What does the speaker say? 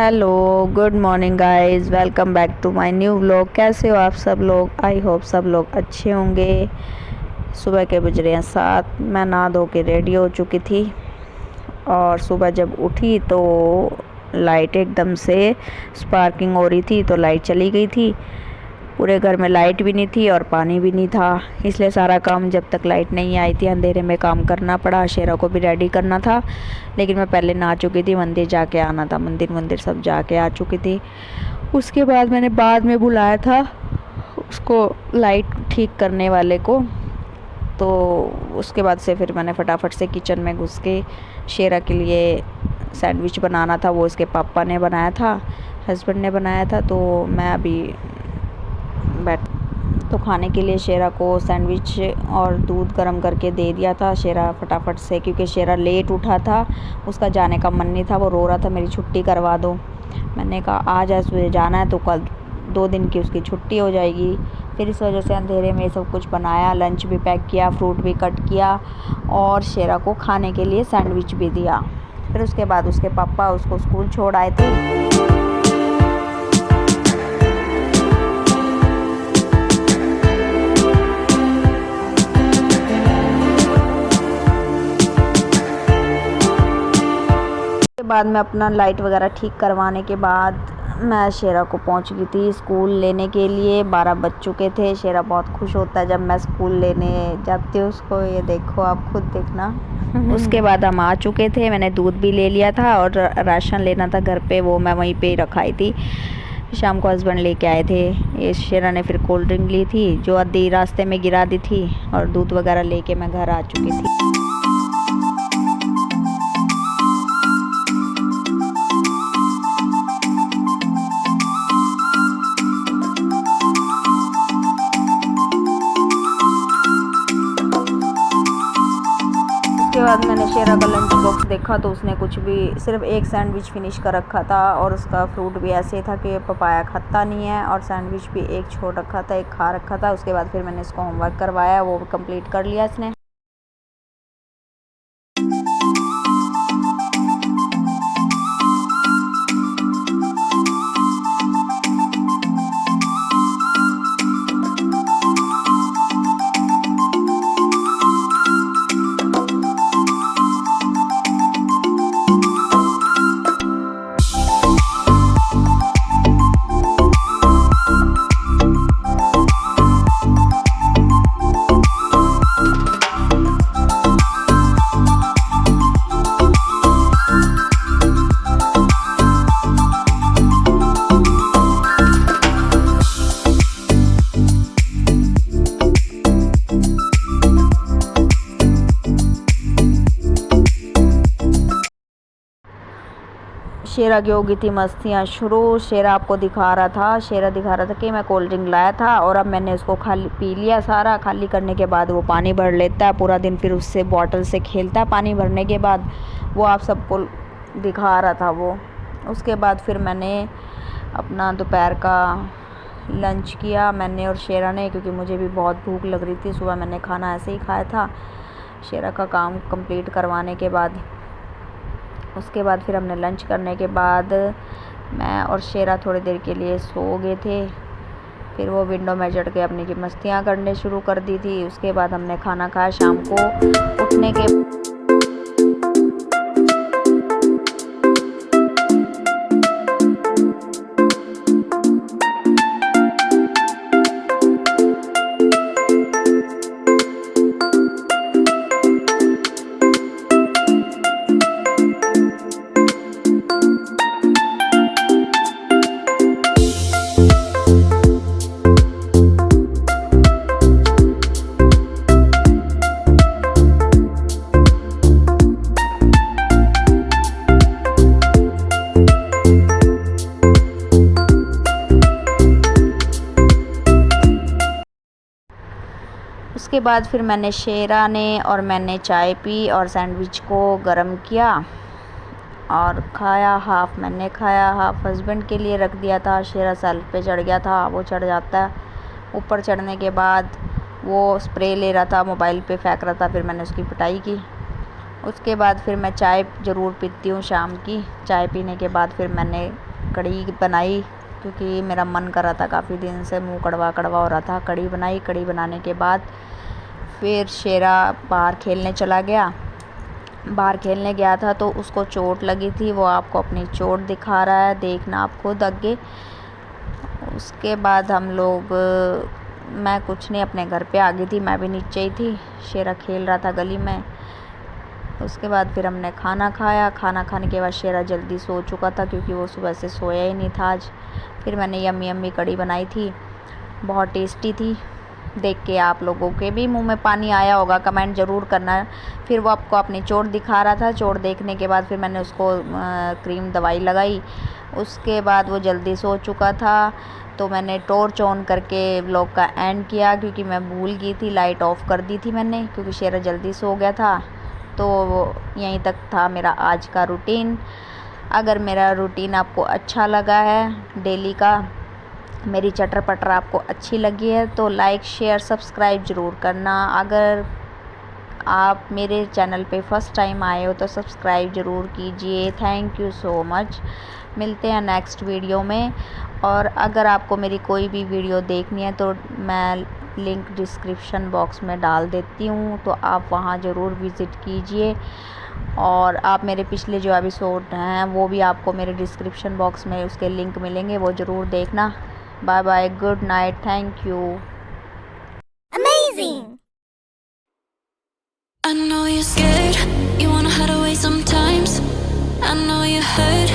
Hello, good morning guys, welcome back to my new vlog. कैसे हो आप सब लोग? आई होप सब लोग अच्छे होंगे। सुबह के बज रहे हैं 7। मैं नहा धो के रेडी हो चुकी थी और सुबह जब उठी तो लाइट एकदम से स्पार्किंग हो रही थी, तो लाइट चली गई थी। पूरे घर में लाइट भी नहीं थी और पानी भी नहीं था, इसलिए सारा काम जब तक लाइट नहीं आई थी अंधेरे में काम करना पड़ा। शेरा को भी रेडी करना था, लेकिन मैं पहले नहा चुकी थी, मंदिर जाके आना था, मंदिर सब जाके आ चुकी थी। उसके बाद मैंने बाद में बुलाया था उसको, लाइट ठीक करने वाले को। तो उसके बाद से फिर मैंने फटाफट से किचन में घुस के शेरा के लिए सैंडविच बनाना था, वो उसके पापा ने बनाया था, हस्बैंड ने बनाया था। तो मैं अभी बैठ तो खाने के लिए शेरा को सैंडविच और दूध गर्म करके दे दिया था। शेरा फटाफट से, क्योंकि शेरा लेट उठा था, उसका जाने का मन नहीं था, वो रो रहा था मेरी छुट्टी करवा दो। मैंने कहा आज तुझे जाना है तो कल 2 दिन की उसकी छुट्टी हो जाएगी। फिर इस वजह से अंधेरे में सब कुछ बनाया, लंच भी पैक किया, फ्रूट भी कट किया और शेरा को खाने के लिए सैंडविच भी दिया। फिर उसके बाद उसके पापा उसको स्कूल छोड़ आए थे। बाद में अपना लाइट वगैरह ठीक करवाने के बाद मैं शेरा को पहुंच गई थी स्कूल लेने के लिए। 12 बज चुके थे। शेरा बहुत खुश होता है जब मैं स्कूल लेने जाती हूँ उसको, ये देखो आप खुद देखना। उसके बाद हम आ चुके थे, मैंने दूध भी ले लिया था और राशन लेना था घर पे, वो मैं वहीं पे रखाई थी। शाम को हस्बैंड लेके आए थे। ये शेरा ने फिर कोल्ड ड्रिंक ली थी जो आधी रास्ते में गिरा दी थी, और दूध वगैरह लेके मैं घर आ चुकी थी। उसके बाद मैंने शेरा का लंच बॉक्स देखा तो उसने कुछ भी, सिर्फ एक सैंडविच फिनिश कर रखा था, और उसका फ्रूट भी ऐसे था कि पपाया खाता नहीं है, और सैंडविच भी एक छोड़ रखा था, एक खा रखा था। उसके बाद फिर मैंने इसको होमवर्क करवाया, वो कंप्लीट कर लिया इसने। शेरा की हो गई थी मस्तियाँ शुरू। शेरा आपको दिखा रहा था, शेरा दिखा रहा था कि मैं कोल्ड ड्रिंक लाया था और अब मैंने उसको खाली पी लिया सारा। खाली करने के बाद वो पानी भर लेता है पूरा दिन, फिर उससे बॉटल से खेलता है पानी भरने के बाद। वो आप सबको दिखा रहा था वो। उसके बाद फिर मैंने अपना दोपहर का लंच किया, मैंने और शेरा ने, क्योंकि मुझे भी बहुत भूख लग रही थी। सुबह मैंने खाना ऐसे ही खाया था शेरा का काम कंप्लीट करवाने के बाद। उसके बाद फिर हमने लंच करने के बाद मैं और शेरा थोड़ी देर के लिए सो गए थे। फिर वो विंडो में चढ़ के अपनी की मस्तियाँ करने शुरू कर दी थी। उसके बाद हमने खाना खाया शाम को उठने के। उसके बाद फिर मैंने शेरा ने और मैंने चाय पी और सैंडविच को गरम किया और खाया। हाफ़ मैंने खाया, हाफ़ हस्बैंड के लिए रख दिया था। शेरा सेल्फ पे चढ़ गया था, वो चढ़ जाता है। ऊपर चढ़ने के बाद वो स्प्रे ले रहा था, मोबाइल पे फेंक रहा था, फिर मैंने उसकी पिटाई की। उसके बाद फिर मैं चाय ज़रूर पीती हूँ शाम की। चाय पीने के बाद फिर मैंने कढ़ी बनाई क्योंकि मेरा मन कर रहा था, काफ़ी दिन से मुंह कड़वा कड़वा हो रहा था। कढ़ी बनाई। कढ़ी बनाने के बाद फिर शेरा बाहर खेलने चला गया। बाहर खेलने गया था तो उसको चोट लगी थी, वो आपको अपनी चोट दिखा रहा है, देखना आप खुद आगे। उसके बाद हम लोग, मैं कुछ नहीं, अपने घर पे आ गई थी, मैं भी नीचे ही थी, शेरा खेल रहा था गली में। उसके बाद फिर हमने खाना खाया। खाना खाने के बाद शेरा जल्दी सो चुका था क्योंकि वो सुबह से सोया ही नहीं था आज। फिर मैंने यम्मी यम्मी कढ़ी बनाई थी, बहुत टेस्टी थी। देख के आप लोगों के भी मुंह में पानी आया होगा, कमेंट ज़रूर करना। फिर वो आपको अपनी चोट दिखा रहा था। चोट देखने के बाद फिर मैंने उसको क्रीम दवाई लगाई। उसके बाद वो जल्दी सो चुका था तो मैंने टॉर्च ऑन करके व्लॉग का एंड किया क्योंकि मैं भूल गई थी, लाइट ऑफ कर दी थी मैंने क्योंकि शेरा जल्दी सो गया था। तो यहीं तक था मेरा आज का रूटीन। अगर मेरा रूटीन आपको अच्छा लगा है डेली का, मेरी चटर पटर आपको अच्छी लगी है तो लाइक शेयर सब्सक्राइब ज़रूर करना। अगर आप मेरे चैनल पे फर्स्ट टाइम आए हो तो सब्सक्राइब ज़रूर कीजिए। Thank you so much. मिलते हैं नेक्स्ट वीडियो में। और अगर आपको मेरी कोई भी वीडियो देखनी है तो मैं लिंक डिस्क्रिप्शन बॉक्स में डाल देती हूँ, तो आप वहाँ ज़रूर विज़िट कीजिए। और आप मेरे पिछले जो एपिसोड हैं वो भी आपको मेरे डिस्क्रिप्शन बॉक्स में उसके लिंक मिलेंगे, वो ज़रूर देखना। Bye bye, good night, thank you. Amazing! I know you're scared, you wanna hide away sometimes. I know you hurt,